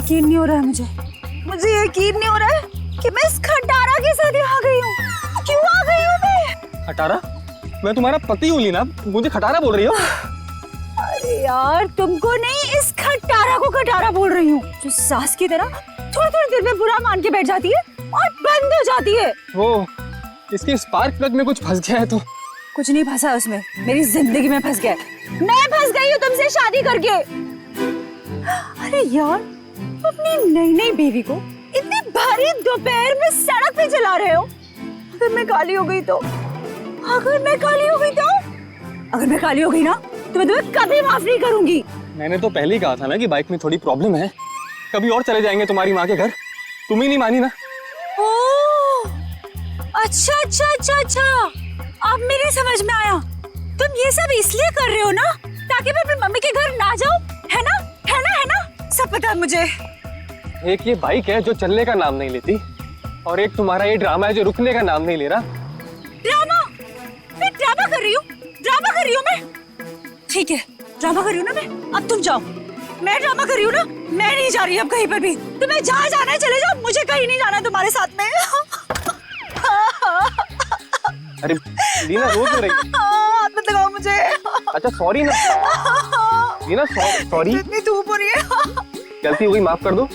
यकीन नहीं हो रहा है मुझे यकीन नहीं हो रहा है कि मैं इस खटारा के साथ यहाँ गई हूँ। क्यों आ गई हूँ मैं? खटारा? मैं तुम्हारा पति हूँ लीना, मुझे खटारा बोल रही हो? अरे यार तुमको नहीं, इस खटारा को खटारा बोल रही हूँ, जो सास की तरह थोड़ी थोड़ी देर में बुरा मान के बैठ जाती है और बंद हो जाती है। वो इसके स्पार्क प्लग में कुछ फंस गया है तो। कुछ नहीं फंसा उसमें, मेरी जिंदगी में फंस गया। मैं फंस गई हूँ तुमसे शादी करके। अरे यार, अपनी नई नई बीवी को इतनी भारी दोपहर में सड़क पे चला रहे हो। अगर मैं काली हो गई तो, अगर मैं काली हो गई तो, अगर मैं काली हो गई ना तो मैं तुम्हें कभी माफ नहीं करूंगी। मैंने तो पहले ही कहा था ना कि बाइक में थोड़ी प्रॉब्लम है, कभी और चले जाएंगे तुम्हारी माँ के घर। तुम ही नहीं मानी ना। ओह, अच्छा अच्छा अच्छा अच्छा, अब मेरी समझ में आया। तुम ये सब इसलिए कर रहे हो ना ताकि मैं अपनी मम्मी के घर ना जाऊं, है ना? है ना? है ना? सब पता है मुझे। एक ये बाइक है जो चलने का नाम नहीं लेती, और एक तुम्हारा ये ड्रामा है जो रुकने का नाम नहीं ले रहा। ड्रामा? मैं ड्रामा कर रही हूँ? ड्रामा कर रही हूँ मैं? ठीक है, ड्रामा कर रही हूँ ना मैं। अब तुम जाओ। मैं ड्रामा कर रही हूँ ना, मैं नहीं जा रही अब कहीं पर भी। तुम्हें जहाँ जाना है चले जाओ, मुझे कहीं नहीं जाना तुम्हारे साथ में। अरे लीना रो क्यों रही है? हाथ मत लगाओ मुझे। अच्छा सॉरी ना लीना, सॉरी। इतनी धूप हो रही है। गलती हो गई, माफ कर दो।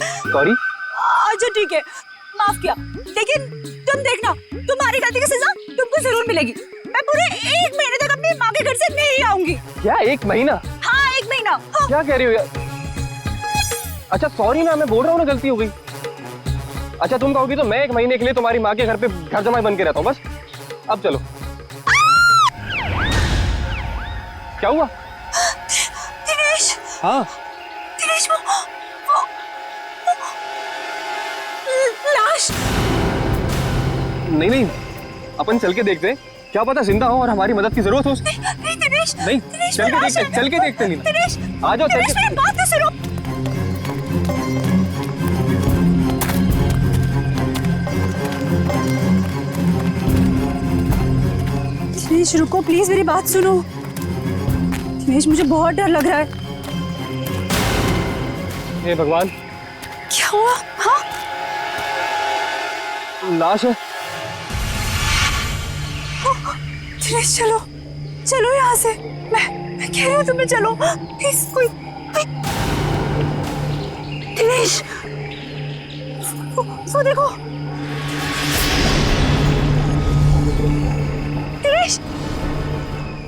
सॉरी। अच्छा ठीक है, माफ किया, लेकिन तुम देखना, तुम्हारी गलती की सजा तुमको जरूर मिलेगी। मैं पूरे 1 महीने तक अपनी माँ के घर से नहीं आऊंगी। क्या 1 महीना? हाँ 1 महीना। हाँ। क्या कह रही हो यार? अच्छा सॉरी ना, मैं बोल रहा हूँ ना गलती हो गई। अच्छा तुम कहोगी तो मैं 1 महीने के लिए तुम्हारी माँ के घर पे घर जमाई बन के रहता हूँ बस। अब चलो। क्या हुआ? दिनेश। हाँ दिनेश, वो लाश। नहीं, अपन चल के देखते हैं, क्या पता जिंदा हो और हमारी मदद की जरूरत हो उसको। नहीं दिनेश, नहीं, दिनेश, चल के देखते लीना। दिनेश, आ जाओ, चल दिनेश, के। मेरी बात तो सुनो। दिनेश रुको प्लीज, मेरी बात सुनो। दिनेश मुझे बहुत डर लग रहा है। हे भगवान, क्या हुआ? हाँ लाश है। दिनेश चलो, चलो यहाँ से। मैं कह रही हूँ तुम्हें चलो प्लीज। कोई दिनेश, वो देखो। दिनेश,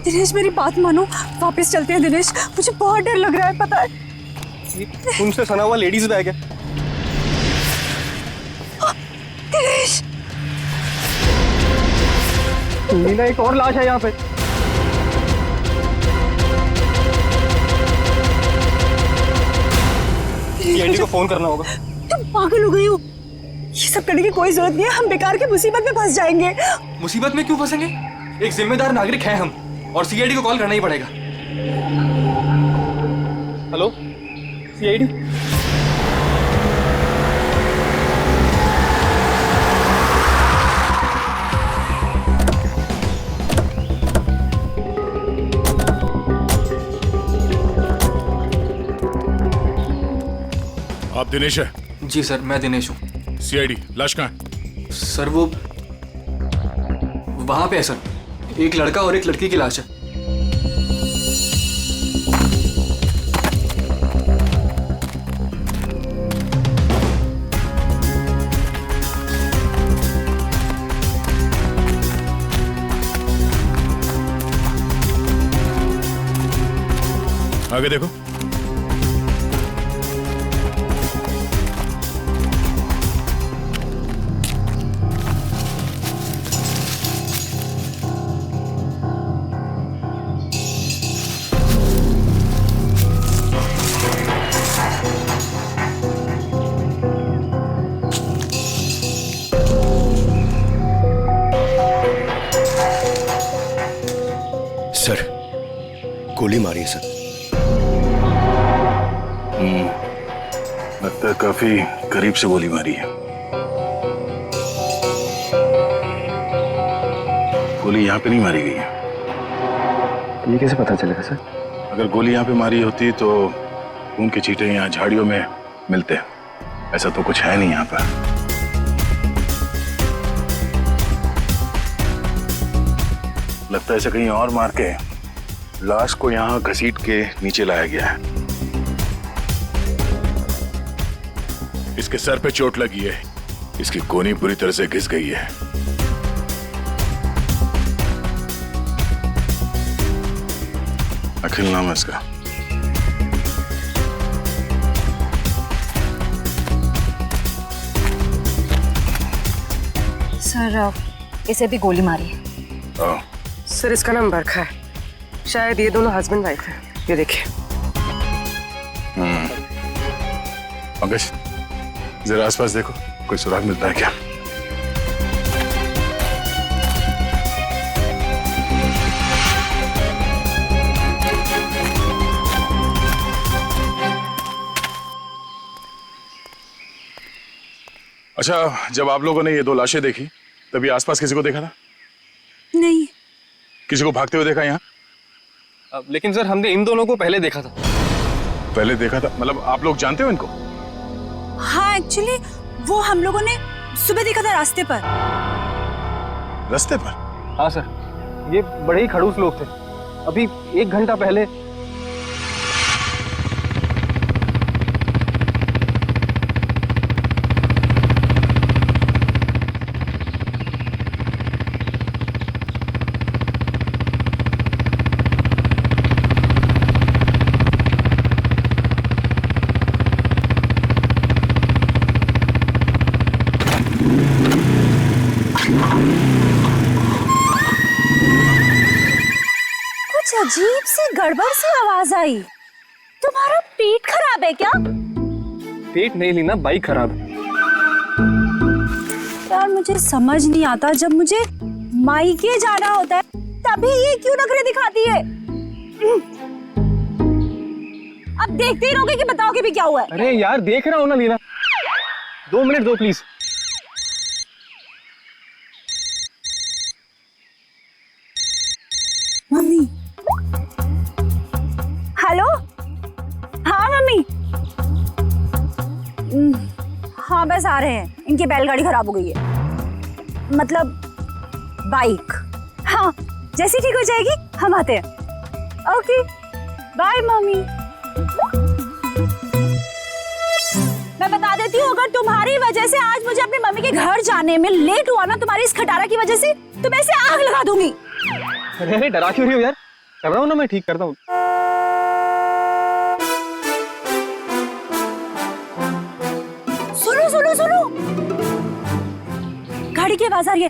दिनेश मेरी बात मानो, वापस चलते हैं दिनेश, मुझे बहुत डर लग रहा है पता है। तुमसे सना हुआ लेडीज बैग है। दिनेश, लीना एक और लाश है यहाँ पे। सीआईडी को फोन करना होगा। तुम पागल हो गई हो? ये सब करने की कोई जरूरत नहीं है, हम बेकार की मुसीबत में फंस जाएंगे। मुसीबत में क्यों फंसेंगे? एक जिम्मेदार नागरिक है हम, और सीआईडी को कॉल करना ही पड़ेगा। Hello CID. आप दिनेश है? जी सर, मैं दिनेश हूँ। सीआईडी, लाश कहाँ है? सर वो वहाँ पे है सर, एक लड़का और एक लड़की की लाश है। आगे देखो। सर, गोली मारी है सर। लगता है काफी करीब से गोली मारी है। गोली यहाँ पे नहीं मारी गई है। ये कैसे पता चलेगा सर? अगर गोली यहाँ पे मारी होती तो खून के छींटे यहाँ झाड़ियों में मिलते हैं। ऐसा तो कुछ है नहीं यहाँ पर। लगता है इसे कहीं और मार के लाश को यहाँ घसीट के नीचे लाया गया है। इसके सर पे चोट लगी है, इसकी कोहनी पूरी तरह से घिस गई है। अखिल नाम है इसका। सर इसे भी गोली मारी है। ओह, सर इसका नाम बरखा है, शायद ये दोनों हस्बैंड वाइफ है। ये देखिए। पंकज जरा आसपास देखो, कोई सुराग मिलता है क्या? अच्छा, जब आप लोगों ने ये दो लाशें देखी तभी आसपास किसी को देखा था? नहीं। किसी को भागते हुए देखा यहाँ? लेकिन सर हमने इन दोनों को पहले देखा था। पहले देखा था मतलब आप लोग जानते हो इनको? हाँ एक्चुअली वो हम लोगों ने सुबह देखा था रास्ते पर। रास्ते पर? हाँ सर, ये बड़े ही खड़ूस लोग थे। अभी 1 घंटा पहले अजीब सी गड़बड़ सी आवाज आई। तुम्हारा पेट खराब है क्या? पेट नहीं लीना, बाइक खराब है। यार मुझे समझ नहीं आता, जब मुझे मायके जाना होता है तभी ये क्यों नखरे दिखाती है? अब देखते ही रहोगे कि बताओगे भी क्या हुआ है? अरे यार देख रहा हूँ ना लीना, 2 मिनट दो प्लीज। मम्मी। हेलो। हाँ मम्मी। हाँ बस आ रहे हैं, इनकी बैलगाड़ी खराब हो गई है, मतलब बाइक। हाँ जैसी ठीक हो जाएगी हम आते हैं। Okay bye mummy. मैं बता देती हूँ, अगर तुम्हारी वजह से आज मुझे अपनी मम्मी के घर जाने में लेट हुआ ना, तुम्हारी इस खटारा की वजह से, तो मैं इसे आग लगा दूंगी। अरे डरा क्यों रही हो यार? कर रहा हूँ ना, मैं ठीक करता हूँ। सुनो सुनो सुनो, गाड़ी की आवाज आ रही है।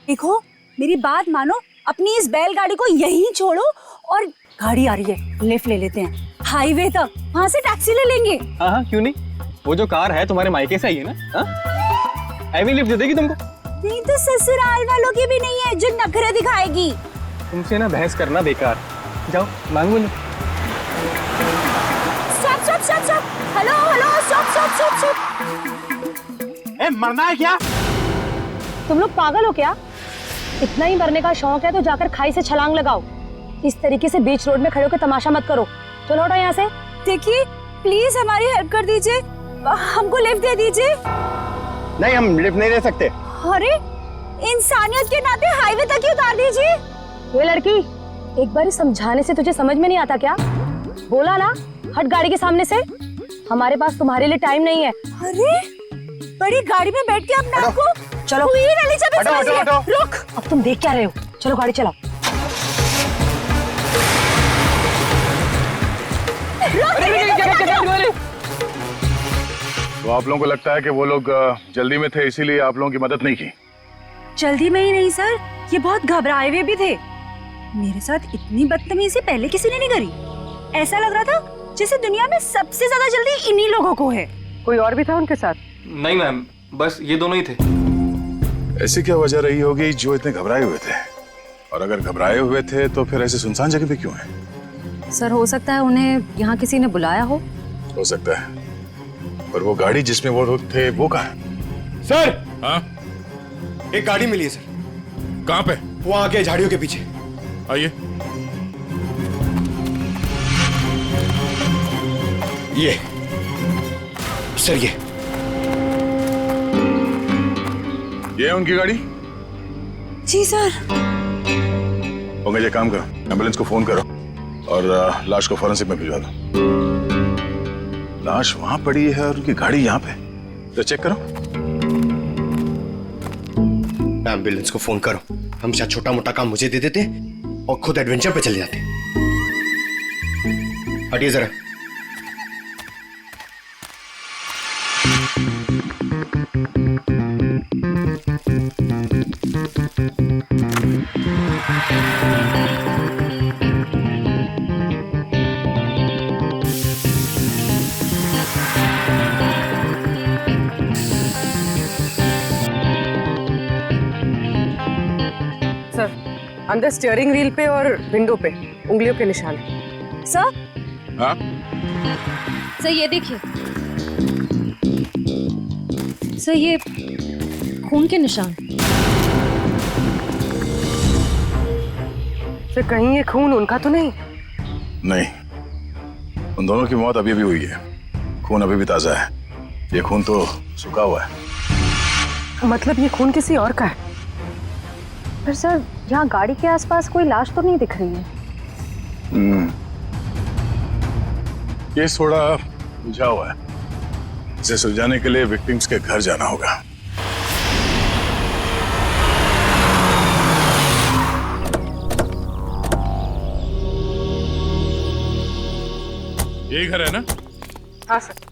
देखो मेरी बात मानो, अपनी इस बैलगाड़ी को यहीं छोड़ो और गाड़ी आ रही है, लिफ्ट ले लेते हैं हाईवे तक, वहां से टैक्सी ले लेंगे। हाँ हाँ क्यों नहीं, वो जो कार है तुम्हारे मायके से ही है ना? हाँ एवी लिफ्ट दे देगी तुमको। नहीं तो ससुराल वालों की भी नहीं है जो नखरे दिखाएगी। तुमसे ना बहस करना बेकार, जाओ मांगो लो। Stop stop stop stop, hello hello stop stop stop stop. ए, मरना है क्या? तुम लोग पागल हो क्या? इतना ही मरने का शौक है तो जाकर खाई से छलांग लगाओ। इस तरीके से बीच रोड में खड़े होकर तमाशा मत करो। चलो हटो यहाँ से। देखिए प्लीज हमारी हेल्प कर दीजिए, हमको लिफ्ट दे दीजिए। नहीं, हम लिफ्ट नहीं दे सकते। अरे इंसानियत के नाते हाईवे तक ही उतार दीजिए। ये लड़की, एक बार समझाने से तुझे समझ में नहीं आता क्या? बोला ना हट गाड़ी के सामने से। हमारे पास तुम्हारे लिए टाइम नहीं है। अरे बड़ी गाड़ी में बैठ के अपने आप को चलो क्वीन एलिजाबेथ समझ रही है। रुक। अब तुम देख क्या रहे हो? चलो गाड़ी चलाओ। तो आप लोगों को लगता है कि वो लोग जल्दी में थे इसीलिए आप लोगों की मदद नहीं की? जल्दी में ही नहीं सर, ये बहुत घबराए हुए भी थे। मेरे साथ इतनी बदतमीजी पहले किसी ने नहीं करी। ऐसा लग रहा था जैसे दुनिया में सबसे ज्यादा जल्दी इन्हीं लोगों को है। कोई और भी था उनके साथ? नहीं मैम, बस ये दोनों ही थे। ऐसी क्या वजह रही होगी जो इतने घबराए हुए थे? और अगर घबराए हुए थे तो फिर ऐसे सुनसान जगह पे क्यों है? सर हो सकता है उन्हें यहाँ किसी ने बुलाया हो सकता है, पर वो गाड़ी जिसमें वो लोग थे वो कहाँ है? सर हाँ एक गाड़ी मिली है सर, कहाँ पे? वो आगे झाड़ियों के पीछे। आइए। ये सर ये है उनकी गाड़ी। जी सर। ओके, ये काम करो, एम्बुलेंस को फोन करो और लाश को फॉरेंसिक में भिजवा दो। लाश वहां पड़ी है और उनकी गाड़ी यहाँ पे, तो चेक करो। एम्बुलेंस को फोन करो। हम शायद छोटा मोटा काम मुझे दे देते और खुद एडवेंचर पे चले जाते। हटिए जरा। सर, अंदर स्टीयरिंग व्हील पे और विंडो पे उंगलियों के निशान हैं। सर, हाँ, सर ये देखिए। सर ये खून के निशान। सर कहीं ये खून उनका तो नहीं? नहीं, उन दोनों की मौत अभी भी हुई है। खून अभी भी ताजा है। ये खून तो सूखा हुआ है। मतलब ये खून किसी और का है? पर सर यहाँ गाड़ी के आसपास कोई लाश तो नहीं दिख रही है। केस थोड़ा उलझा हुआ है। इसे सुलझाने के लिए विक्टिम्स के घर जाना होगा। यही घर है ना? हाँ सर।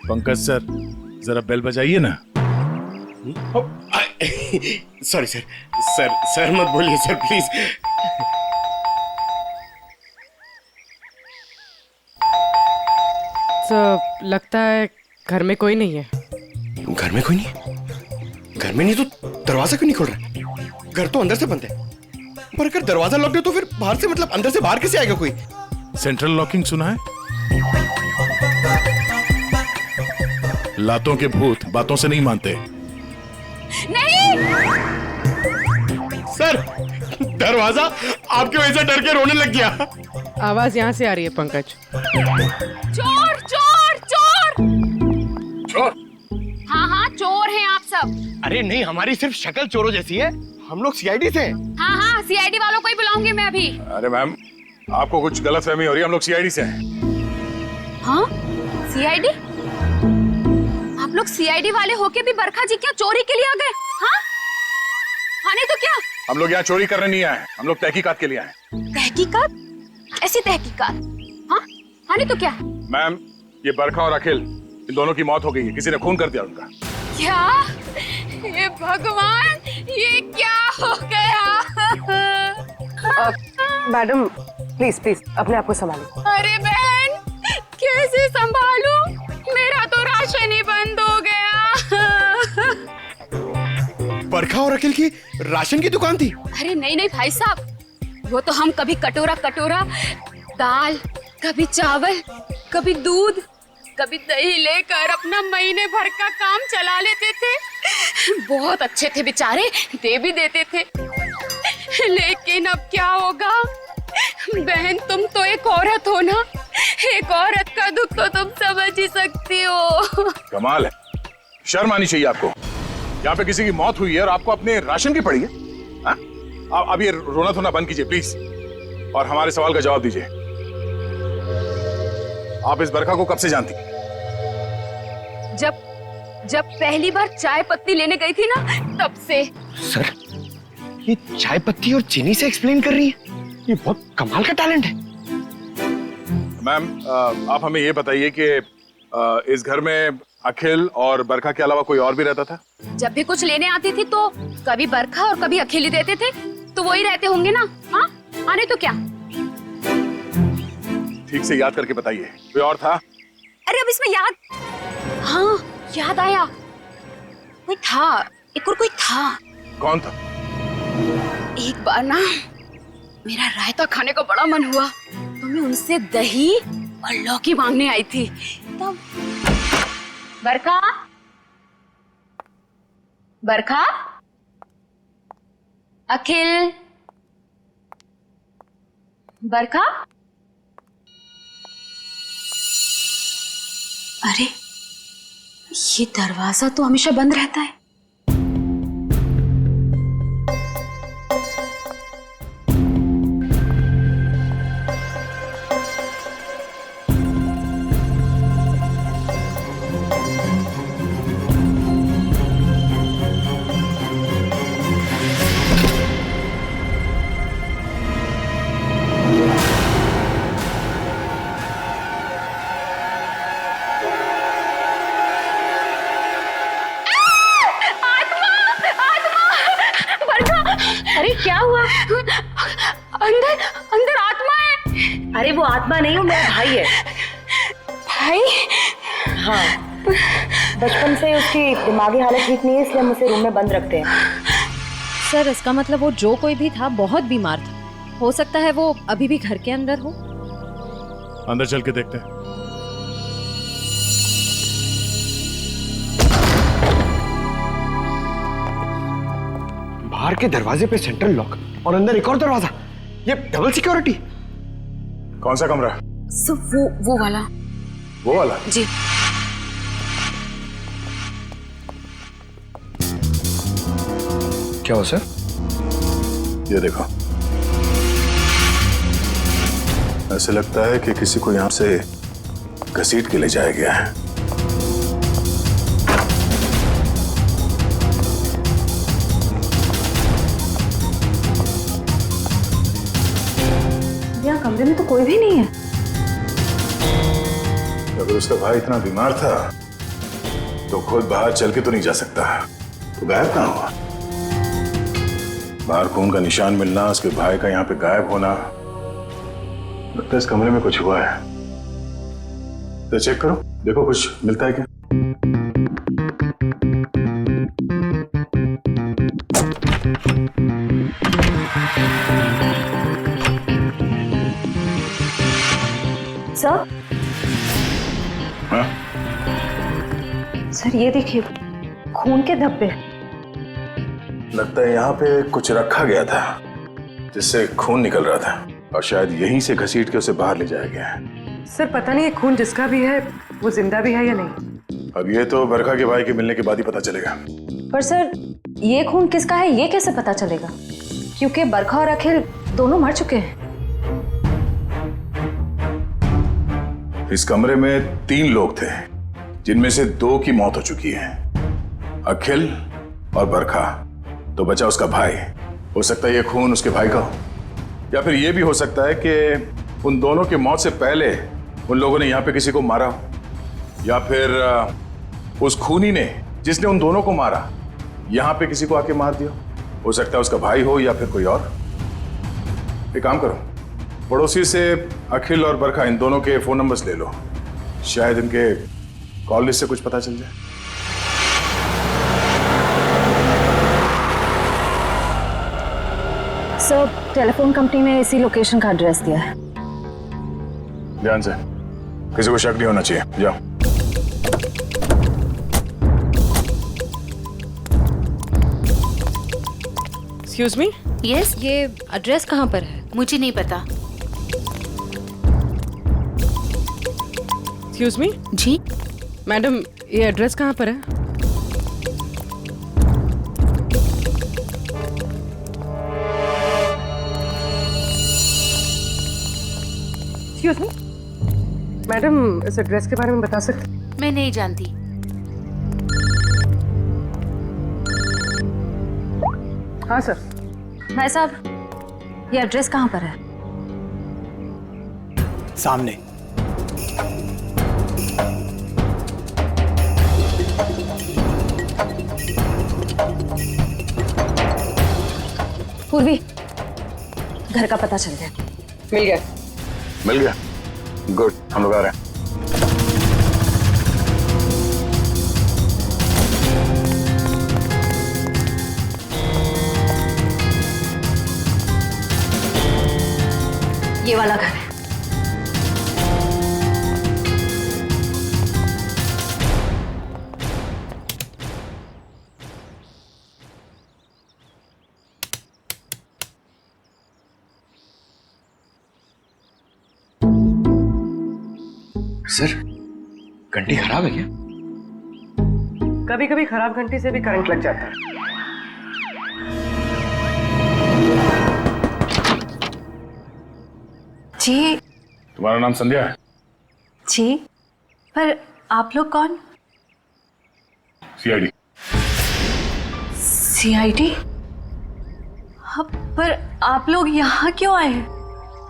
पंकज सर, जरा बेल बजाइए ना। सॉरी सर, सर मत बोलिए सर प्लीज। तो लगता है घर में कोई नहीं है। घर में कोई नहीं? घर में नहीं तो दरवाजा क्यों नहीं खोल रहा? घर तो अंदर से बंद है। पर अगर दरवाजा लॉक है तो फिर बाहर से, मतलब अंदर से बाहर कैसे आएगा कोई? सेंट्रल लॉकिंग सुना है? लातों के भूत बातों से नहीं मानते। नहीं। सर, दरवाजा आपकी वजह से डर के रोने लग गया। आवाज यहाँ से आ रही है पंकज। चोर चोर चोर। चोर? हाँ हाँ चोर हैं आप सब। अरे नहीं, हमारी सिर्फ शक्ल चोरों जैसी है। हम लोग सीआईडी से हैं। हाँ हाँ सीआईडी वालों को ही बुलाऊंगी मैं अभी। अरे मैम, आपको कुछ गलतफहमी हो रही है। हम लोग सीआईडी से हैं। हाँ सीआईडी? आप लोग सीआईडी वाले होके भी बरखा जी क्या चोरी के लिए आ गए? हाँ हाँ नहीं तो क्या? हम लोग यहाँ चोरी करने नहीं आए, हम लोग तहकीकात के लिए आए। तहकीकात? ऐसी तहकीकात? हाँ हाँ नहीं तो क्या? मैम, ये बरखा और अखिल, इन दोनों की मौत हो गई है। किसी ने खून कर दिया उनका। क्या? ये भगवान, ये क्या हो गया? मैडम प्लीज प्लीज अपने आप को संभालिए। अरे बहन, कैसे संभालूं? मेरा तो राशन ही बंद हो गया। बरखा और अखिल की राशन की दुकान थी? अरे नहीं नहीं भाई साहब, वो तो हम कभी कटोरा कटोरा दाल, कभी चावल, कभी दूध, कभी दही लेकर अपना महीने भर का काम चला लेते थे। बहुत अच्छे थे बेचारे, दे भी देते थे। लेकिन अब क्या होगा? बहन तुम तो एक औरत हो ना, एक औरत का दुख तो तुम समझ ही सकती हो। कमाल है, शर्म आनी चाहिए आपको। यहाँ पे किसी की मौत हुई है और आपको अपने राशन की पड़ी है। हाँ? अब ये रोना धोना बंद कीजिए प्लीज, और हमारे सवाल का जवाब दीजिए। आप इस बरखा को कब से जानती? जब पहली बार चाय पत्ती लेने गई थी ना, तब से। सर, ये चाय पत्ती और चीनी से एक्सप्लेन कर रही है? ये बहुत कमाल का टैलेंट है। मैम, आप हमें ये बताइए कि इस घर में अखिल और बरखा के अलावा कोई और भी रहता था? जब भी कुछ लेने आती थी तो कभी बरखा और कभी अखिल ही देते थे, तो वही रहते होंगे ना। हाँ आने तो क्या? ठीक से याद करके बताइए, कोई और था? अरे अब इसमें याद, हाँ याद आया, कोई था, एक और कोई था। कौन था? एक बार ना मेरा रायता खाने का बड़ा मन हुआ, तो तो मैं उनसे दही और लौकी मांगने आई थी तब। बरखा, बरखा, अखिल, बरखा। अरे ये दरवाजा तो हमेशा बंद रहता है। अरे क्या हुआ? अंदर अंदर आत्मा है। अरे वो आत्मा नहीं, वो मेरा भाई है। भाई? हाँ, बचपन से उसकी दिमागी हालत ठीक नहीं है, इसलिए हम उसे रूम में बंद रखते हैं। सर इसका मतलब वो जो कोई भी था बहुत बीमार था। हो सकता है वो अभी भी घर के अंदर हो। अंदर चल के देखते हैं। बाहर के दरवाजे पे सेंट्रल लॉक और अंदर एक और दरवाजा, ये डबल सिक्योरिटी। कौन सा कमरा? सब वो वाला। वो वाला? जी। क्या हो सर? ये देखो, ऐसे लगता है कि किसी को यहां से घसीट के ले जाया गया है। यहाँ कमरे में तो कोई भी नहीं है। अगर उसका भाई इतना बीमार था तो खुद बाहर चल के तो नहीं जा सकता, तो गायब कहाँ हुआ? बाहर खून का निशान मिलना, उसके भाई का यहाँ पे गायब होना, लगता है इस कमरे में कुछ हुआ है। तो चेक करो, देखो कुछ मिलता है क्या। सर, हाँ? सर ये देखिए, खून के धब्बे। लगता है यहाँ पे कुछ रखा गया था जिससे खून निकल रहा था और शायद यहीं से घसीट के उसे बाहर ले जाया गया है। सर पता नहीं ये खून जिसका भी है वो जिंदा भी है या नहीं। अब ये तो बरखा के भाई के मिलने के बाद ही पता चलेगा। पर सर ये खून किसका है ये कैसे पता चलेगा? क्योंकि बरखा और अखिल दोनों मर चुके हैं। इस कमरे में 3 लोग थे जिनमें से 2 की मौत हो चुकी है, अखिल और बरखा। तो बचा उसका भाई। हो सकता है ये खून उसके भाई का हो, या फिर ये भी हो सकता है कि उन दोनों की मौत से पहले उन लोगों ने यहाँ पे किसी को मारा हो, या फिर उस खूनी ने जिसने उन दोनों को मारा यहाँ पे किसी को आके मार दिया। हो सकता है उसका भाई हो या फिर कोई और। एक काम करो, पड़ोसी से अखिल और बरखा इन दोनों के फोन नंबर्स ले लो, शायद इनके कॉल लिस्ट से कुछ पता चल जाए। सर टेलीफोन कंपनी ने इसी लोकेशन का एड्रेस दिया है। ध्यान से, किसी को शक नहीं होना चाहिए। जाओ। Excuse me, yes. ये एड्रेस कहाँ पर है? मुझे नहीं पता। एक्सक्यूज मी जी मैडम, ये एड्रेस कहाँ पर है? एक्सक्यूज मी मैडम, इस एड्रेस के बारे में बता सकते? मैं नहीं जानती। हाँ सर। भाई साहब ये एड्रेस कहाँ पर है? सामने। पूर्वी, घर का पता चल गया। मिल गया। मिल गया? गुड, हम लोग आ रहे हैं। ये वाला घर है। सर घंटी खराब है क्या? कभी कभी खराब घंटी से भी करंट लग जाता है। जी तुम्हारा नाम संध्या है? जी, पर आप लोग कौन? सीआईडी। सीआईडी? पर आप लोग यहाँ क्यों आए हैं?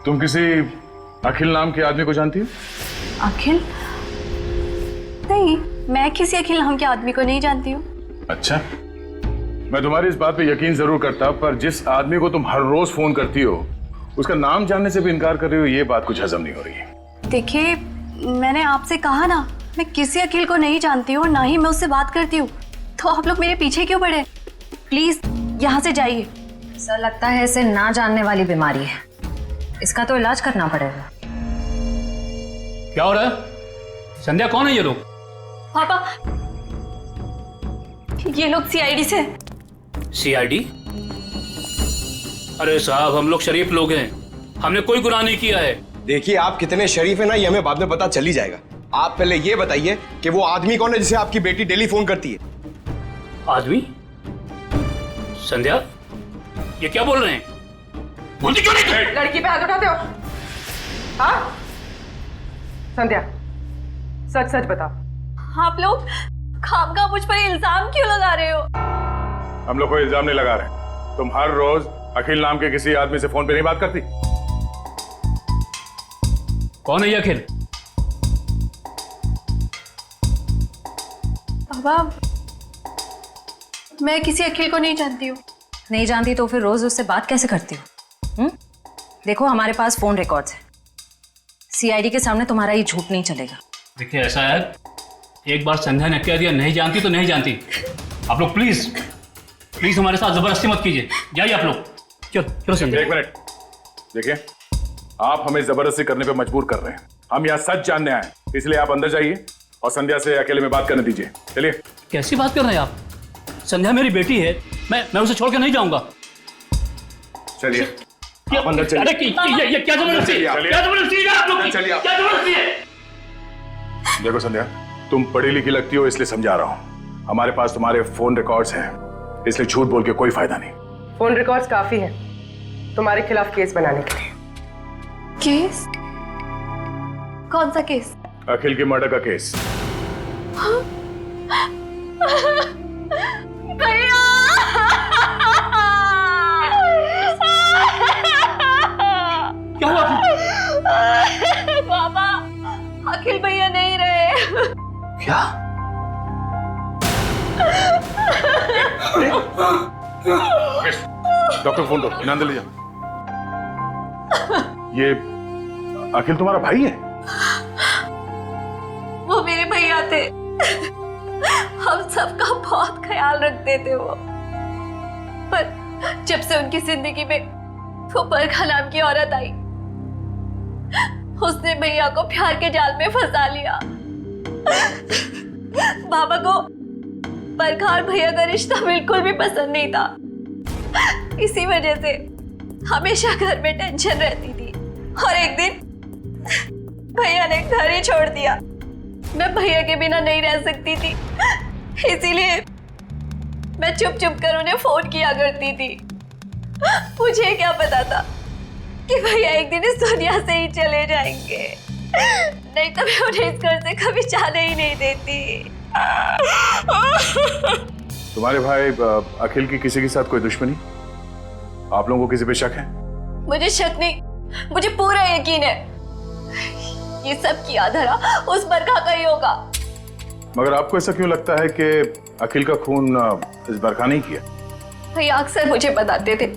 तुम किसी अखिल नाम के आदमी को जानती हो? अखिल? नहीं, मैं किसी अखिल नाम के आदमी को नहीं जानती हूँ। अच्छा, मैं तुम्हारी इस बात पे यकीन जरूर करता, पर जिस आदमी को तुम हर रोज फोन करती हो उसका नाम जानने से भी इनकार कर रही हो, ये बात कुछ हजम नहीं हो रही है। देखिए, मैंने आपसे कहा ना, मैं किसी अखिल को नहीं जानती हूँ और ना ही मैं उससे बात करती हूँ, तो आप लोग मेरे पीछे क्यों पड़े? प्लीज यहाँ से जाइए। सर लगता है इसे ना जानने वाली बीमारी है, इसका तो इलाज करना पड़ेगा। क्या हो रहा है? संध्या कौन है ये लोग? पापा, ये लोग सीआईडी से। सीआईडी? अरे साहब, हम लोग शरीफ लोग हैं, हमने कोई गुनाह नहीं किया है। देखिए आप कितने शरीफ है ना, ये हमें बाद में पता चल ही जाएगा। आप पहले ये बताइए कि वो आदमी कौन है जिसे आपकी बेटी डेली फोन करती है? आदमी? संध्या, ये क्या बोल रहे हैं? बोलती क्यों नहीं? लड़की पे हाथ उठाते हो? हाँ संध्या, सच सच बताओ। आप लोग खामखा मुझ पर इल्जाम क्यों लगा रहे हो? हम लोग कोई इल्जाम नहीं लगा रहे। तुम हर रोज अखिल नाम के किसी आदमी से फोन पे नहीं बात करती? कौन है ये अखिल? पापा, मैं किसी अखिल को नहीं जानती हूँ। नहीं जानती तो फिर रोज उससे बात कैसे करती हो? देखो हमारे पास फोन रिकॉर्ड्स है, सीआईडी के सामने तुम्हारा ये झूठ नहीं चलेगा। देखिए ऐसा है, एक बार संध्या ने कह दिया नहीं जानती तो नहीं जानती। आप लोग प्लीज प्लीज हमारे साथ जबरदस्ती मत कीजिए, जाइए आप लोग। चलो चलो संध्या। एक मिनट, देखिए आप हमें जबरदस्ती करने पे मजबूर कर रहे हैं। हम यहाँ सच जानने आए, इसलिए आप अंदर जाइए और संध्या से अकेले में बात करने दीजिए। चलिए। कैसी बात कर रहे हैं आप? संध्या मेरी बेटी है, मैं उसे छोड़ के नहीं जाऊंगा। चलिए आप अंदर चलिए। अरे ये क्या जबरदस्ती है? क्या जबरदस्ती है आप लोग की? चलिए। क्या जबरदस्ती है? देखो संध्या, तुम पढ़ी लिखी लगती हो इसलिए समझा रहा हूँ। हमारे पास तुम्हारे फोन रिकॉर्ड्स हैं, इसलिए झूठ बोल के कोई फायदा नहीं। फोन रिकॉर्ड्स काफी है तुम्हारे खिलाफ केस बनाने के लिए। केस? कौन सा केस? अखिल की मर्डर का केस। भैया! क्या हुआ? पापा, अखिल भैया नहीं रहे। क्या? डॉक्टर फोन दो, ध्यान दे लीजिए। ये अखिल तुम्हारा भाई है? वो मेरे भैया थे, हम सबका बहुत ख्याल रखते थे वो। पर जब से उनकी जिंदगी में वो बरखा नाम की औरत आई, उसने भैया को प्यार के जाल में फंसा लिया। बाबा को बरखा और भैया का रिश्ता बिल्कुल भी पसंद नहीं था। इसी वजह से हमेशा घर में टेंशन रहती थी और एक दिन भैया ने घर ही छोड़ दिया। मैं भैया के बिना नहीं रह सकती थी, इसीलिए मैं चुप चुप कर उन्हें फोन किया करती थी। मुझे क्या पता था कि भैया एक दिन इस दुनिया से ही चले जाएंगे, नहीं तो मैं उन्हें इस घर से कभी जाने ही नहीं देती। तुम्हारे भाई अखिल की किसी के साथ कोई दुश्मनी? आप लोगों को किसी पे शक है? मुझे शक नहीं, मुझे पूरा यकीन है ये सब किया धरा उस बरखा का ही होगा। मगर आपको ऐसा क्यों लगता है कि अखिल का खून इस बरखा नहीं किया? भैया अक्सर मुझे बताते थे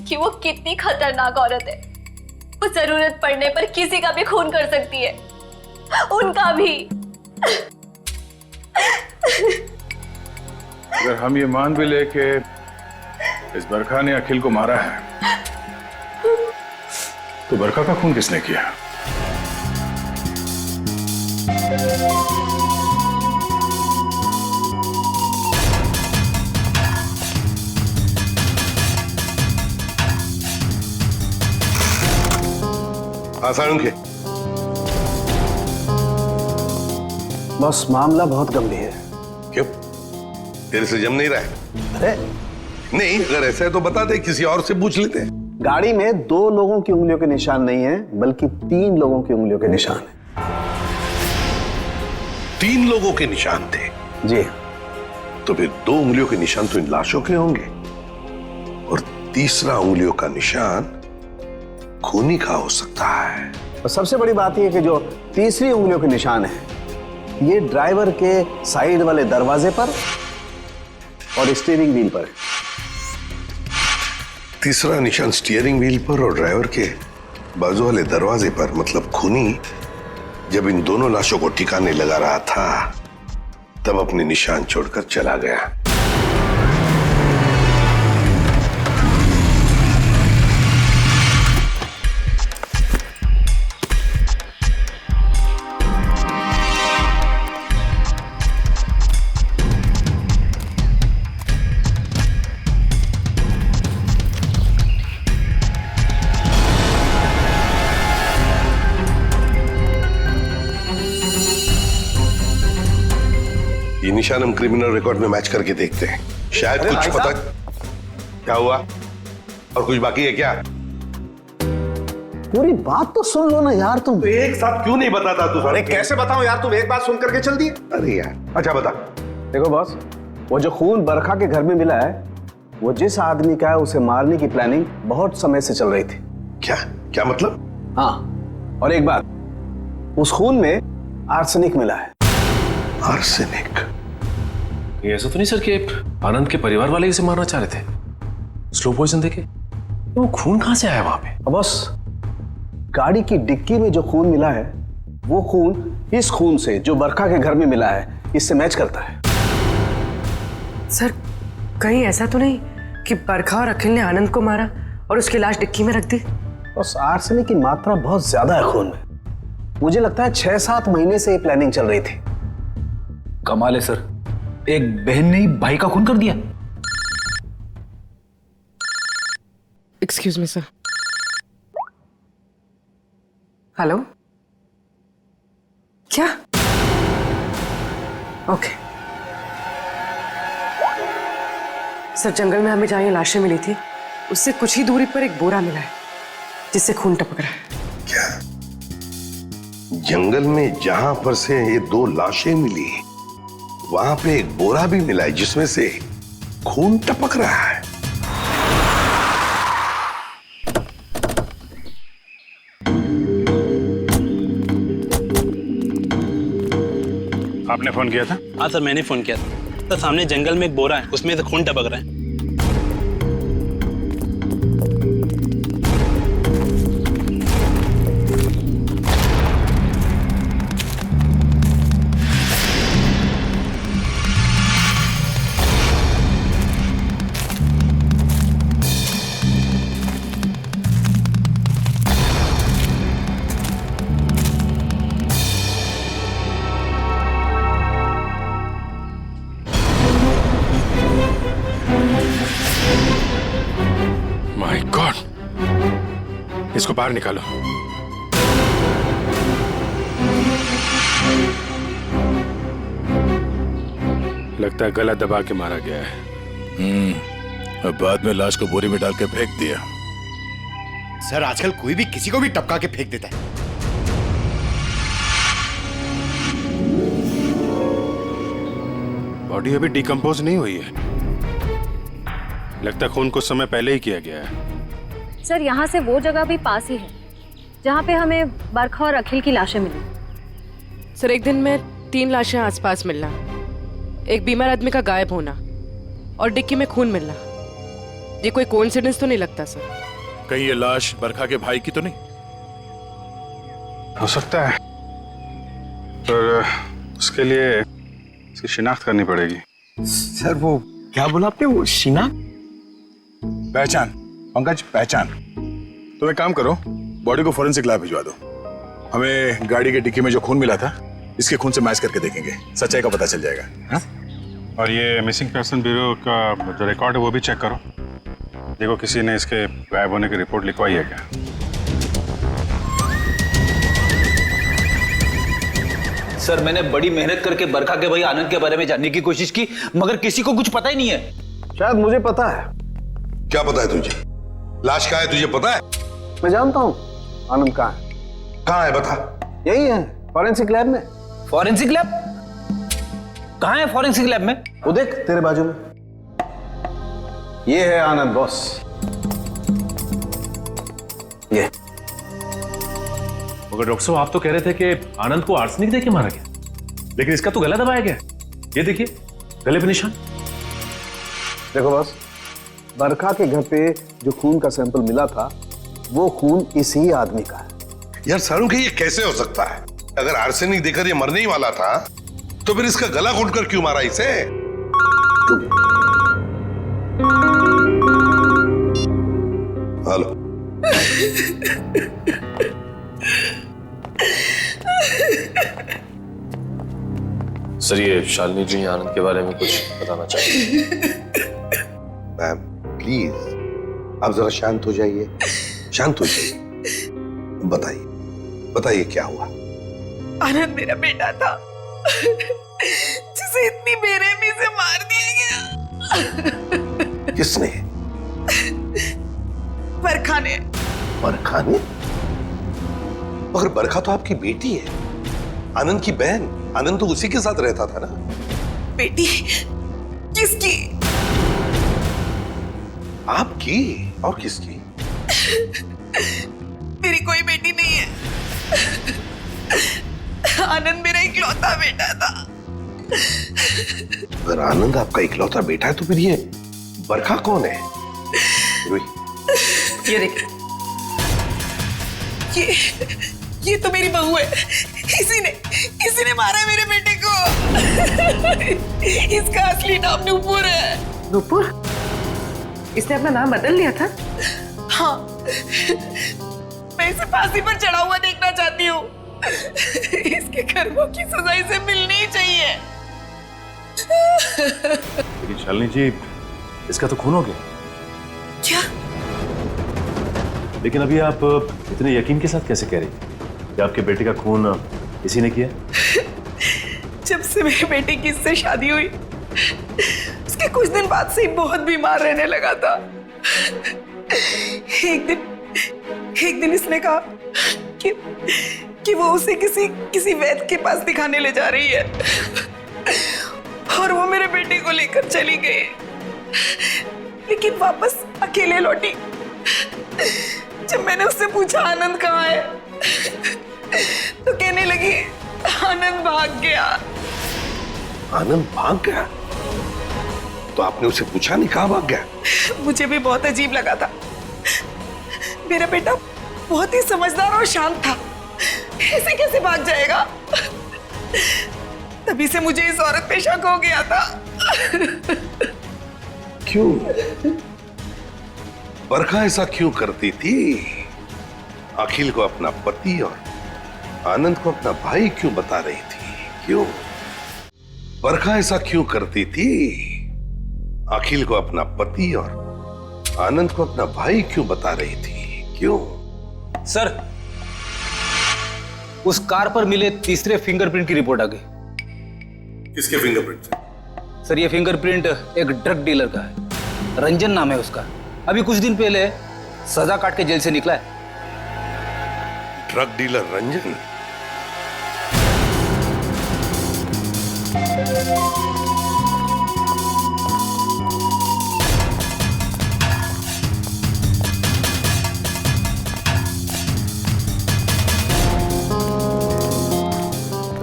कि वो कितनी खतरनाक औरत है। वो जरूरत पड़ने पर किसी का भी खून कर सकती है, उनका भी। अगर हम ये मान भी ले कि इस बरखा ने अखिल को मारा है, तो बरखा का खून किसने किया? आसान के बस मामला बहुत गंभीर है। क्यों? तेरे से जम नहीं रहा है? अरे नहीं, अगर ऐसा है तो बता दे, किसी और से पूछ लेते हैं। गाड़ी में 2 लोगों की उंगलियों के निशान नहीं है, बल्कि 3 लोगों की उंगलियों के निशान है। 3 लोगों के निशान थे? जी। तो फिर 2 उंगलियों के निशान तो इन लाशों के होंगे, और तीसरा उंगलियों का निशान खूनी का हो सकता है। और सबसे बड़ी बात यह कि जो तीसरी उंगलियों के निशान है, ये ड्राइवर के साइड वाले दरवाजे पर और स्टीयरिंग व्हील पर है। तीसरा निशान स्टीयरिंग व्हील पर और ड्राइवर के बाजू वाले दरवाजे पर, मतलब खूनी जब इन दोनों लाशों को ठिकाने लगा रहा था तब अपने निशान छोड़कर चला गया। ये निशान हम क्रिमिनल रिकॉर्ड में मैच करके देखते हैं, शायद कुछ पता। क्या हुआ? और कुछ बाकी है क्या? पूरी बात तो सुन लो ना यार तुम। तो एक साथ क्यों नहीं बताता तू? अरे कैसे बताऊं यार, तुम एक बात सुन करके चल दिए। अरे यार, अच्छा बता। देखो बॉस, वो जो खून बरखा के घर में मिला है, वो जिस आदमी का है उसे मारने की प्लानिंग बहुत समय से चल रही थी। क्या क्या मतलब? हाँ, और एक बात, उस खून में आर्सेनिक मिला है। आर्सेनिक? ये ऐसा तो नहीं सर कि आनंद के परिवार वाले इसे मारना चाह रहे थे? स्लो पॉइजन देके वो खून कहां से आया वहां पे? बस गाड़ी की डिक्की में जो खून मिला है, वो खून इस खून से जो बरखा के घर में मिला है, इससे मैच करता है। सर, कहीं ऐसा तो नहीं कि बरखा और अखिल ने आनंद को मारा और उसकी लाश डिक्की में रख दी? बस आर्सेनिक की मात्रा बहुत ज्यादा है खून में। मुझे लगता है 6-7 महीने से ये प्लानिंग चल रही थी। कमाल है सर, एक बहन ने ही भाई का खून कर दिया। Excuse me sir. हेलो? क्या? ओके सर, जंगल में हमें जहां ये लाशें मिली थी, उससे कुछ ही दूरी पर एक बोरा मिला है जिससे खून टपक रहा है। क्या? जंगल में जहां पर से ये 2 लाशें मिली, वहां पे एक बोरा भी मिला है जिसमें से खून टपक रहा है। आपने फोन किया था? हाँ सर, मैंने फोन किया था। तो सामने जंगल में एक बोरा है, उसमें से खून टपक रहा है। माय गॉड, इसको बाहर निकालो। लगता है गला दबा के मारा गया है। अब बाद में लाश को बोरी में डाल के फेंक दिया। सर, आजकल कोई भी किसी को भी टपका के फेंक देता है। बॉडी अभी डिकम्पोज नहीं हुई है, लगता है खून कुछ समय पहले ही किया गया है। सर, यहाँ से वो जगह भी पास ही है जहाँ पे हमें बरखा और अखिल की लाशें मिली। सर, एक दिन में 3 लाशें आसपास मिलना, एक बीमार आदमी का गायब होना और डिक्की में खून मिलना, ये कोई कोइंसिडेंस तो नहीं लगता सर? कहीं ये लाश बरखा के भाई की तो नहीं? हो सकता है, पर उसके लिए इसकी शिनाख्त करनी पड़ेगी। सर, वो क्या बोला आपने? वो शिनाख्त? पहचान पंकज, पहचान। तुम एक काम करो, बॉडी को फोरेंसिक लैब भिजवा दो। हमें गाड़ी के डिक्की में जो खून मिला था, इसके खून से मैच करके देखेंगे, सच्चाई का पता चल जाएगा। हाँ? और ये मिसिंग पर्सन ब्यूरो का जो रिकॉर्ड है वो भी चेक करो, देखो किसी ने इसके गायब होने की रिपोर्ट लिखवाई है क्या। सर मैंने बड़ी मेहनत करके बरखा के भाई आनंद के बारे में जानने की कोशिश की, मगर किसी को कुछ पता ही नहीं है। शायद मुझे पता है। क्या पता है तुझे? लाश कहाँ है तुझे पता है? मैं जानता हूँ आनंद कहाँ है। कहाँ है बता। यही है, फॉरेंसिक लैब में। Forensic lab? कहाँ है फॉरेंसिक लैब में? वो देख तेरे बाजू में, ये है आनंद बॉस। ये मगर डॉक्टर साहब आप तो कह रहे थे कि आनंद को आर्सेनिक देके मारा गया, लेकिन इसका तो गला दबाया गया। ये देखिए गले पे निशान। देखो बॉस, बरखा के घर पे जो खून का सैंपल मिला था वो खून इसी आदमी का है। यार सारू के ये कैसे हो सकता है? अगर आर्सेनिक देकर ये मरने ही वाला था तो फिर इसका गला घोंटकर क्यों मारा इसे? हेलो। सर ये शालिनी जी आनंद के बारे में कुछ बताना चाहिए। मैम प्लीज आप जरा शांत हो जाइए, शांत हो जाइए। बताइए बताइए क्या हुआ? आनंद मेरा बेटा था जिसे इतनी बेरहमी से मार दिया गया। किसने? बरखा ने। बरखा ने? मगर बरखा तो आपकी बेटी है, आनंद की बहन। आनंद तो उसी के साथ रहता था ना। बेटी? किसकी? आपकी और किसकी? मेरी कोई बेटी नहीं है। आनंद मेरा इकलौता बेटा था। अगर आनंद आपका इकलौता बेटा है तो फिर ये बरखा कौन है? ये देख, ये तो मेरी बहू है। इसी ने मारा मेरे बेटे को। इसका असली नाम नूपुर है। नूपुर? इसने अपना नाम बदल लिया था? हाँ, मैं इसे फांसी पर चढ़ा हुआ देखना चाहती हूँ। इसके कर्मों की सजा इसे मिलनी ही चाहिए। लेकिन शालिनी जी इसका तो खून हो गया। क्या? लेकिन अभी आप इतने यकीन के साथ कैसे कह रही हैं कि आपके बेटे का खून इसी ने किया? जब से मेरे बेटे की इससे शादी हुई उसके कुछ दिन बाद से ही बहुत बीमार रहने लगा था। एक दिन इसने कहा कि वो उसे किसी वैद्य के पास दिखाने ले जा रही है और वो मेरे बेटे को लेकर चली गई, लेकिन वापस अकेले लौटी। जब मैंने उससे पूछा आनंद कहाँ है तो कहने लगी आनंद भाग गया। आनंद भाग गया? तो आपने उसे पूछा नहीं कहाँ भाग गया? मुझे भी बहुत अजीब लगा था। मेरा बेटा बहुत ही समझदार और शांत था, ऐसे कैसे भाग जाएगा? तभी से मुझे इस औरत पे शक हो गया था। क्यों? बरखा ऐसा क्यों करती थी? अखिल को अपना पति और आनंद को अपना भाई क्यों बता रही थी? क्यों? बरखा ऐसा क्यों करती थी? अखिल को अपना पति और आनंद को अपना भाई क्यों बता रही थी? क्यों? सर उस कार पर मिले तीसरे फिंगरप्रिंट की रिपोर्ट आ गई। किसके फिंगरप्रिंट? सर ये फिंगरप्रिंट एक ड्रग डीलर का है, रंजन नाम है उसका। अभी कुछ दिन पहले सजा काट के जेल से निकला है। Drug dealer Ranjan?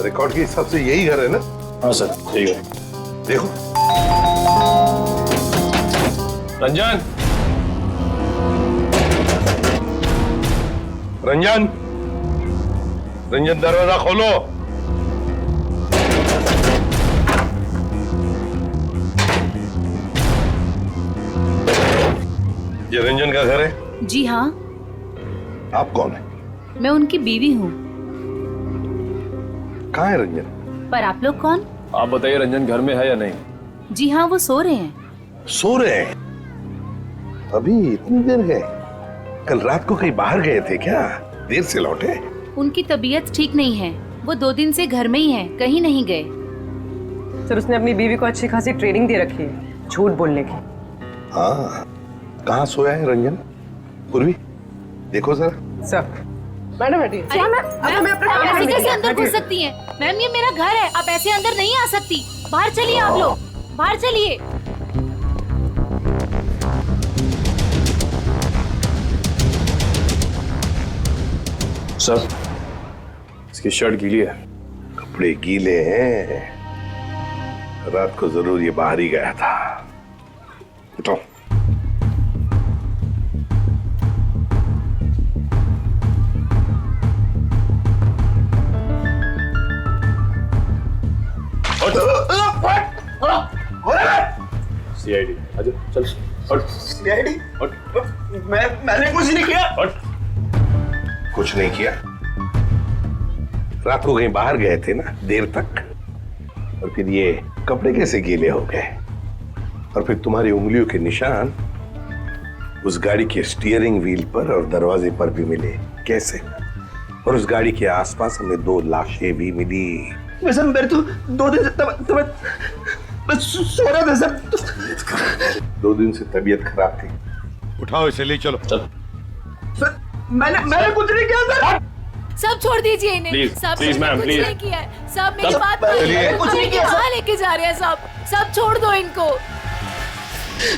रिकॉर्ड के हिसाब से यही घर है ना? हाँ सर यही है। देखो रंजन, रंजन, रंजन दरवाजा खोलो। ये रंजन का घर है? जी हाँ। आप कौन है? मैं उनकी बीवी हूँ। कहाँ है रंजन? पर आप लोग कौन? आप बताइए रंजन घर में है या नहीं? जी हाँ, वो सो रहे हैं। सो रहे हैं? अभी इतनी देर गए? कल रात को कहीं बाहर गए थे क्या? देर से लौटे? उनकी तबीयत ठीक नहीं है, वो 2 दिन से घर में ही है, कहीं नहीं गए। सर उसने अपनी बीवी को अच्छी खासी ट्रेनिंग दे रखी है झूठ बोलने की। हाँ, कहाँ सोया है रंजन? पूर्वी देखो जरा। सर मैडम बैठिए। मैम आप ऐसे कैसे अंदर घुस सकती हैं? मैम ये मेरा घर है, आप ऐसे अंदर नहीं आ सकती। बाहर चलिए आप लोग, बाहर चलिए। सर इसकी शर्ट गीली है। कपड़े गीले हैं, रात को जरूर ये बाहर ही गया था। उठाओ। सीआईडी अच्छा चल। सीआईडी? मैंने कुछ नहीं किया। कुछ नहीं किया? रात को कहीं बाहर गए थे ना देर तक, और फिर ये कपड़े कैसे गीले हो गए? और फिर तुम्हारी उंगलियों के निशान उस गाड़ी के स्टीयरिंग व्हील पर और दरवाजे पर भी मिले, कैसे? और उस गाड़ी के आसपास हमें 2 लाशें भी मिली। वैसे मेरे तो 2 दिन से बस सो रहा था सर। 2 दिन से तबीयत खराब थी। उठाओ इसे, ले चलो। चल। सर मैंने कुछ नहीं किया सर। सब छोड़ दीजिए इन्हें। प्लीज मैम, कुछ प्लीज। नहीं किया है। सब मेरी सब- बात चलिए। कुछ नहीं किया। कहाँ लेके जा रहे हैं सब छोड़ दो इनको।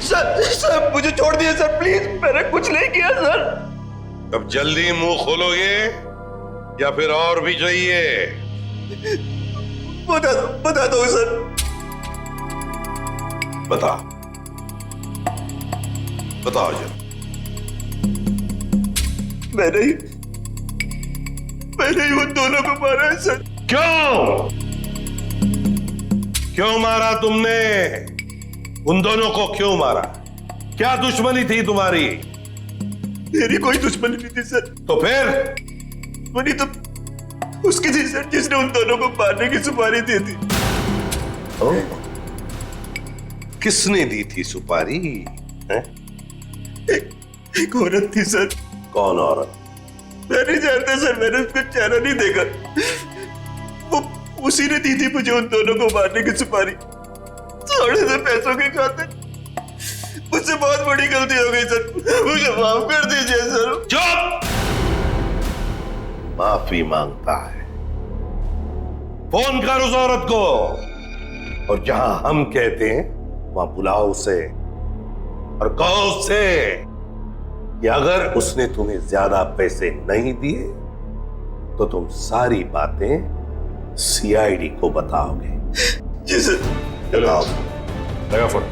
सर मुझे छोड़ दिए सर, प्लीज। मैंने कुछ नहीं किया सर। अब जल्दी मुंह खोलोगे या फिर और भी चाहिए? बता दो सर। बताओ जरा। मैंने ही उन दोनों को मारा है सर। क्यों मारा तुमने? उन दोनों को क्यों मारा? क्या दुश्मनी थी तुम्हारी? मेरी कोई दुश्मनी नहीं थी सर। तो फिर? दुश्मनी तो उसकी थी सर जिसने उन दोनों को मारने की सुपारी दी थी। किसने दी थी सुपारी? एक औरत थी सर। कौन औरत? मैं नहीं जानता सर, मैंने उसका चेहरा नहीं देखा। वो उसी ने दी थी मुझे उन दोनों को मारने की सुपारी, थोड़े से पैसों के खातिर। मुझसे बहुत बड़ी गलती हो गई सर, मुझे माफ कर दीजिए सर। चुप! माफी मांगता है? फोन कर उस औरत को, और जहां हम कहते हैं वहां बुलाओ उसे, और कहो उससे कि अगर उसने तुम्हें ज्यादा पैसे नहीं दिए तो तुम सारी बातें सीआईडी को बताओगे। जी सर। बताओ। लगा फोन।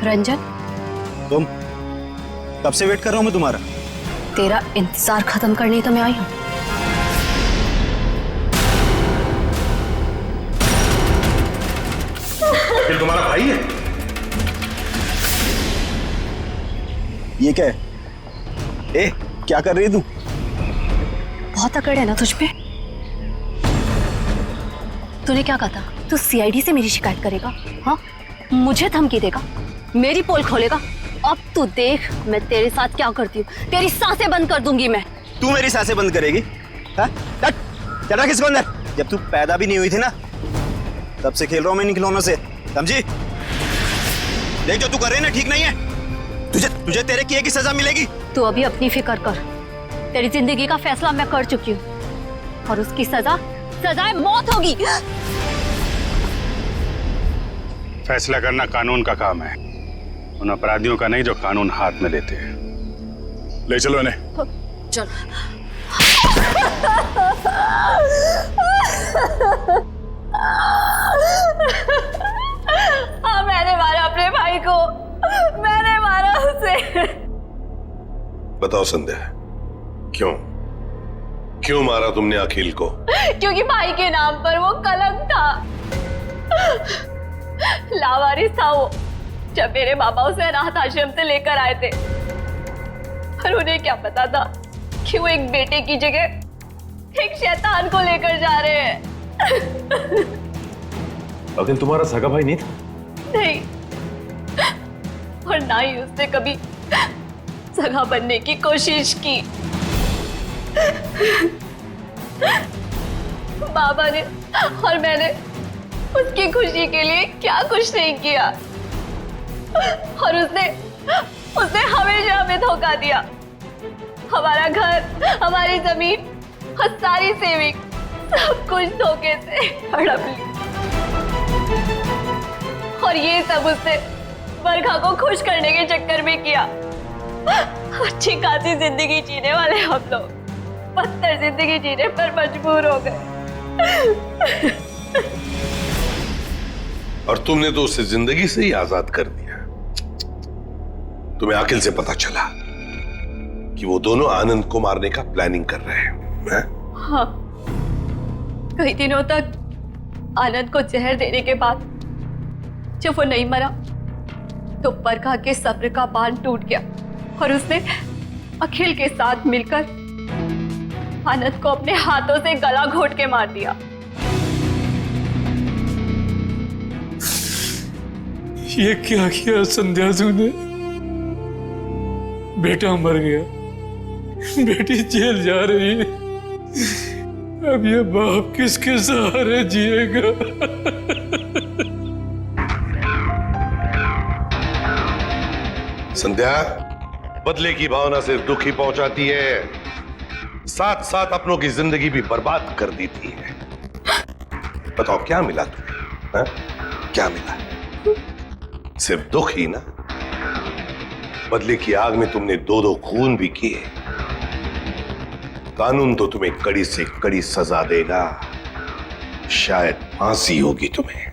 रंजन, तुम कब से वेट कर रहा हूं मैं तुम्हारा। तेरा इंतजार खत्म करने ही तो मैं आई हूँ। फिर तुम्हारा भाई है? ये क्या है? ए, क्या कर रही है तू? बहुत अकड़ है ना तुझ पे। तूने क्या कहा था? तू सीआईडी से मेरी शिकायत करेगा? हाँ, मुझे धमकी देगा, मेरी पोल खोलेगा। अब तू देख मैं तेरे साथ क्या करती हूँ। तेरी सांसें बंद कर दूंगी मैं। तू मेरी सांसें बंद करेगी? हाँ? चला किसको अंदर? जब तू पैदा भी नहीं हुई थी ना, तब से खेल रहा हूं मैं इन खिलौनों से, समझी? देख जो तू कर रही है ना ठीक नहीं है। तुझे तेरे किए की सजा मिलेगी। तू अभी अपनी फिक्र कर। तेरी जिंदगी का फैसला मैं कर चुकी हूँ, और उसकी सजाए मौत होगी। फैसला करना कानून का काम है, उन अपराधियों का नहीं जो कानून हाथ में लेते हैं। ले चलो इन्हें। चलो। हाँ, मैंने मारा अपने भाई को, मैंने मारा उसे। बताओ संध्या, क्यों क्यों मारा तुमने अखिल को? क्योंकि भाई के नाम पर वो कलंक था, लावारिस था वो। जब मेरे बाबा उसे अनाथ आश्रम से लेकर आए थे, पर उन्हें क्या पता था कि वो एक बेटे की जगह एक शैतान को लेकर जा रहे हैं। अखिल तुम्हारा सगा भाई नहीं था? नहीं, और ना ही उसने कभी सगा बनने की कोशिश की। बाबा ने और मैंने उसकी खुशी के लिए क्या कुछ नहीं किया, और उसने हमेशा हमें धोखा दिया। हमारा घर, हमारी जमीन और सारी सेविंग, सब कुछ धोखे से हड़प ली। और ये सब उसने बरखा को खुश करने के चक्कर में किया। अच्छी खासी जिंदगी जीने वाले हम लोग बदतर जिंदगी जीने पर मजबूर हो गए। और तुमने तो उसे जिंदगी से ही आजाद कर दिया। तुम्हें अखिल से पता चला कि वो दोनों आनंद को मारने का प्लानिंग कर रहे हैं। हाँ, कई दिनों तक आनंद को जहर देने के बाद जब वो नहीं मरा, तो बरखा के सब्र का बांध टूट गया और उसने अखिल के साथ मिलकर आनंद को अपने हाथों से गला घोट के मार दिया। ये क्या किया संध्या तूने? बेटा मर गया, बेटी जेल जा रही है, अब ये बाप किसके सहारे जिएगा? संध्या, बदले की भावना से दुख ही पहुंचाती है, साथ साथ अपनों की जिंदगी भी बर्बाद कर देती है। बताओ क्या मिला तुम्हें? हा? क्या मिला? सिर्फ दुख ही ना। बदले की आग में तुमने दो दो खून भी किए। कानून तो तुम्हें कड़ी से कड़ी सजा देगा, शायद फांसी होगी तुम्हें।